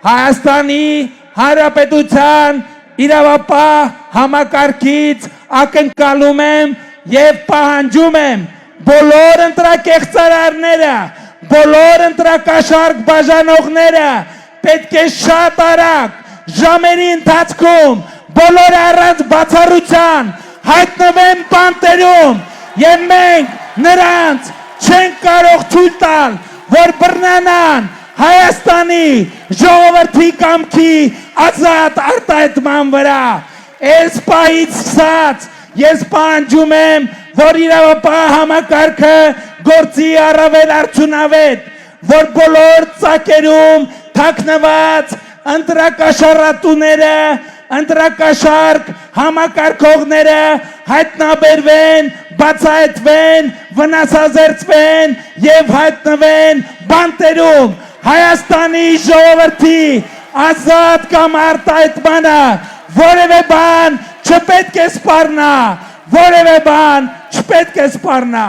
Հայաստանի Հանրապետության իրավապահ համակարգից ակնկալում եմ եւ պահանջում եմ բոլոր ընտրակեղծարարները, բոլոր ընտրակաշարք բաժանողները պետք է շատ արագ ժամերի ընթացքում բոլորը առանց բացառության հայտնվեն բանտերում եւ մենք նրանց չենք կարող թույլ տալ, որ բռնանան Հայաստանի ժողովրդի կամքի ազատ արտահայտման վրա։ Այս պահից սկսած ես պահանջում եմ, որ իրավապահ համակարգը գործի առավել արդյունավետ, որ բոլոր ծակերում թաքնված ընտրակաշառատուները, ընտրակաշարք համակարգողները հայտնաբերվեն, բացահայտվեն, վնասազերծվեն եւ հայտնվեն բանտերում։ Հայաստանի ժողովրդի ազատ կամ արտահայտմանը որևէ բան չպետք է սպառնա, որևէ բան չպետք է սպառնա։